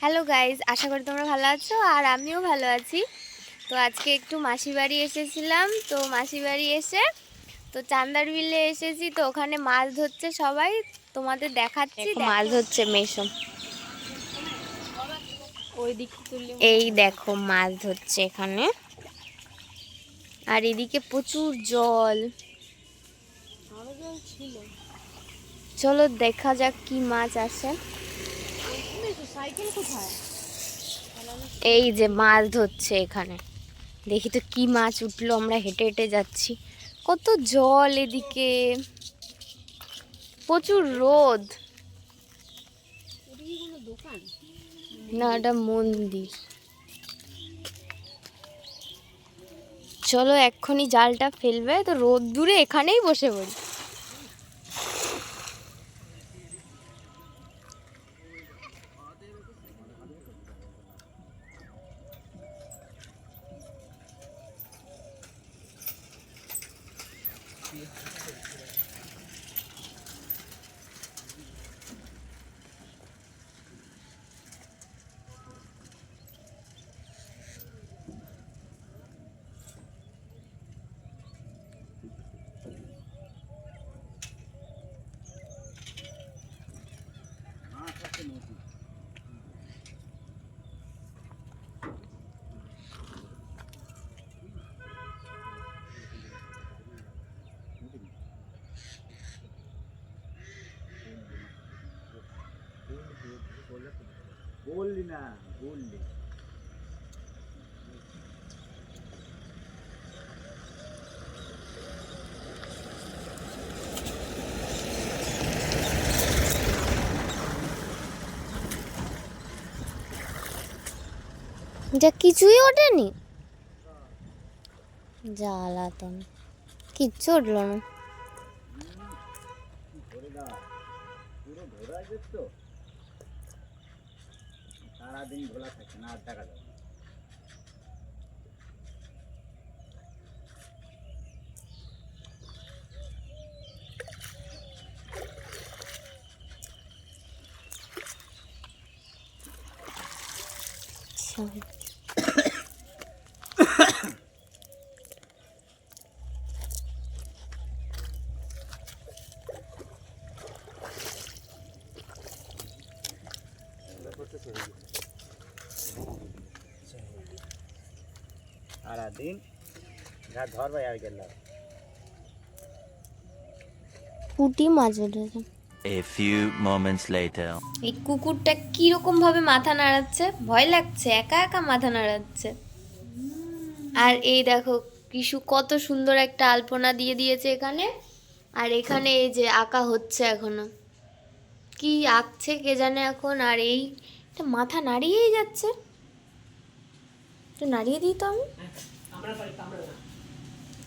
Hello guys, আশা করি তোমরা ভালো আছো আর আমিও ভালো আছি। তো আজকে একটু মাসি বাড়ি এসেছিলাম। তো মাসি বাড়ি এসে তো চান্দার বিলে এসেছি। তো ওখানে মাছ ধরছে সবাই, তোমাদের দেখাচ্ছি। মাছ ধরছে মেশো, এই দেখো মাছ ধরছে এখানে। আর এদিকে প্রচুর জল, চলো দেখা যাক কি মাছ আসে। এই যে মাছ ধরছে এখানে, দেখি তো কি মাছ উঠলো। আমরা হেঁটে হেঁটে যাচ্ছি, কত জল এদিকে, প্রচুর রোদ। না, এটা মন্দির। চলো এক্ষুনি জালটা ফেলবে, তো রোদ দূরে এখানেই বসে পড়ি। বললি না, বললি যা কিছুই ওঠেনি, জ্বালাতন, কিচ্ছু উঠলো না। ধরে দাও, পুরো ধরা যেত তো সারাদিন ভোলা থাকে না, আর দেখা যাবে না। সারাদিন যা ধরবে আর গেল। পুঁটি মাছ উঠেছে। A few moments later. এই কুকুরটা কিরকম ভাবে মাথা নাড়াচ্ছে, ভয় লাগছে, একা একা মাথা নাড়াচ্ছে। আর এই দেখো কিশু কত সুন্দর একটা আলপনা দিয়ে দিয়েছে এখানে। আর এখানে এই যে আঁকা হচ্ছে এখনো, কি আঁকছে কে জানে এখন। আর এই মাথা নাড়িয়েই যাচ্ছে, তো নাড়িয়ে দিই তো আমি।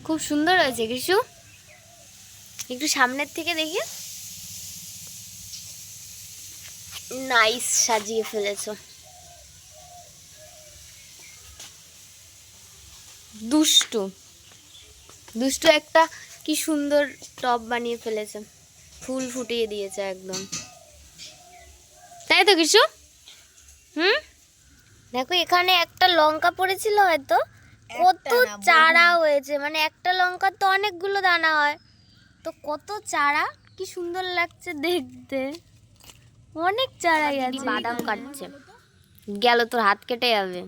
খুব সুন্দর হয়েছে কিশু, একটু সামনের থেকে দেখি। নাইস, সাজিয়ে ফেলেছো। দুষ্টু দুষ্টু একটা কি সুন্দর টব বানিয়ে ফেলেছে, ফুল ফুটিয়ে দিয়েছে একদম, তাই তো কিছু। দেখো এখানে একটা লঙ্কা পড়েছিল হয়তো, কত চারা হয়েছে, মানে একটা লঙ্কার তো অনেকগুলো দানা হয়, তো কত চারা, কি সুন্দর লাগছে দেখতে, অনেক চারাই আছে। বাদাম কাটছে, গেল তোর হাত কেটে যাবে।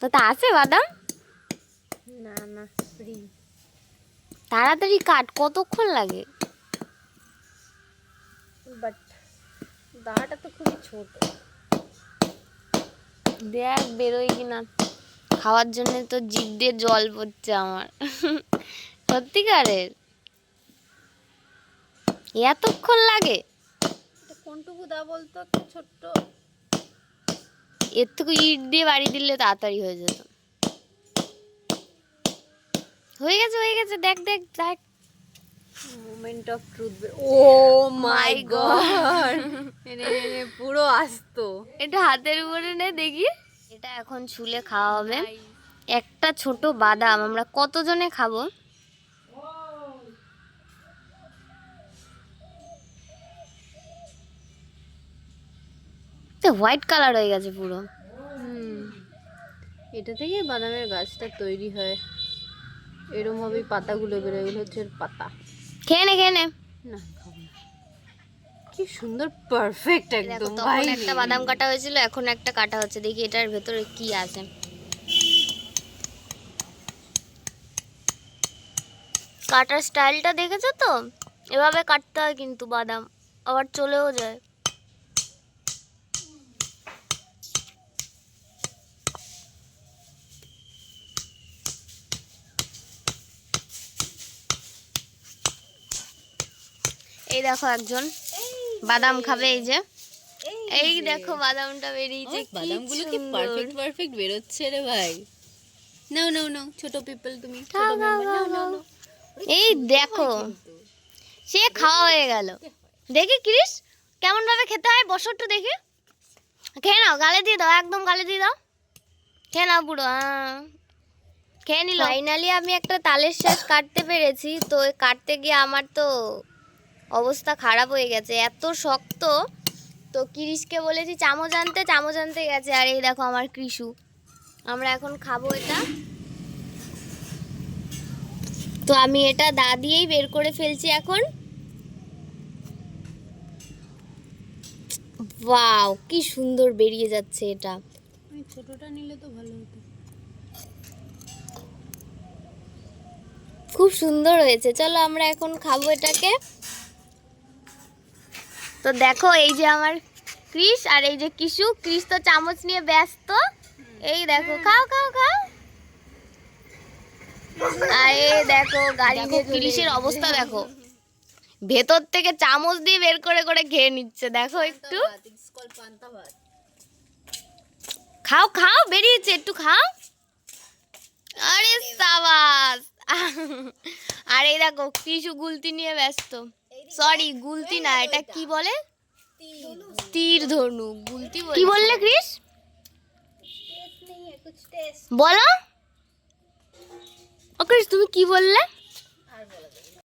তো তা আছে বাদাম? না না, তাড়াতাড়ি কাট, কতক্ষণ লাগে? বাট দাঁড়াটা তো খুবই ছোট, দেখ বেরোয় কিনা। খাওয়ার জন্য তো জিভ দিয়ে জল পড়ছে আমার, সত্যিকারের এতক্ষণ লাগে? কোনটুকু দা বলতো, একটা ছোট্ট। এর থেকে ইট দিয়ে বাড়ি দিলে তাড়াতাড়ি হয়ে যেত। হয়ে গেছে হয়ে গেছে, দেখ দেখ দেখ। Moment of truth. Oh my god, পুরো আসতো। এটা হাতের উপরে নে দেখি। এটা এখন ছুলে খাওয়া হবে। একটা ছোট বাদাম আমরা কতজনে খাবো? হোয়াইট কালার হয়ে গেছে পুরো। এটা থেকে বাদামের গাছটা তৈরি হয়, এরকম ভাবেই পাতাগুলো বেরোয়, এগুলো হচ্ছে এর পাতা। খেয়ে নে খেয়ে নে। না খাবো না। কি সুন্দর পারফেক্ট দেখো একদম তখন ভাই। একটা বাদাম কাটা হয়েছিল, এখন একটা কাটা হচ্ছে, দেখি এটার ভেতরে কি আছে। কাটার স্টাইলটা দেখেছো তো? এভাবে কাটতে হয় কিন্তু বাদাম, আবার চলেও যায়। এই দেখো একজন বাদাম খাবে, এই যে এই দেখো বাদামটা বেরিয়েছে, কি বাদামগুলো কি সুন্দর। পারফেক্ট পারফেক্ট বেরোচ্ছে রে ভাই। নাও নাও নাও, ছোট পিপল তুমি, ছোট খাও, খাও, মেম্বার, খাও, নাও নাও খাও। নাও। এই দেখো সে খাওয়া হয়ে গেল। দেখি ক্রিস কেমন ভাবে খেতে হয়, বসো একটু দেখি। খেয়ে নাও, গালে দিয়ে দাও, একদম গালে দিয়ে দাও, খেয়ে নাও পুরো। খেয়ে নিল। ফাইনালি আমি একটা তালের শ্বাস কাটতে পেরেছি। তো এই কাটতে গিয়ে আমার তো অবস্থা খারাপ হয়ে গেছে, এত শক্ত। তো ক্রিসকে বলেছি চামচ আনতে গেছে। আর এই দেখো আমার কৃষু, আমরা এখন খাবো এটা। তো আমি এটা দা দিয়েই বের করে ফেলছি এখন। ওয়াও, কি সুন্দর বেরিয়ে যাচ্ছে এটা। ওই ছোটটা নিলে তো ভালো হতো। খুব সুন্দর হয়েছে, চলো আমরা এখন খাবো এটাকে। তো দেখো এই যে আমার ক্রিস আর এই যে কিশু। ক্রিস তো চামচ নিয়ে ব্যস্ত। এই দেখো, খাও খাও খাও। আর এই দেখো গাড়ি নিয়ে ক্রিসের অবস্থা দেখো, ভেতর থেকে চামচ দিয়ে বের করে করে খেয়ে নিচ্ছে। দেখো একটু খাও খাও, বেরিয়েছে, একটু খাও। আরে সাবাস। আর এই দেখো কিশু গুলতি নিয়ে ব্যস্ত। সরি গুলতি না, এটা কি বলে? তীর ধনু। গুলতি কি বললে ক্রিস? বলো ও ক্রিস, তুমি কি বললে?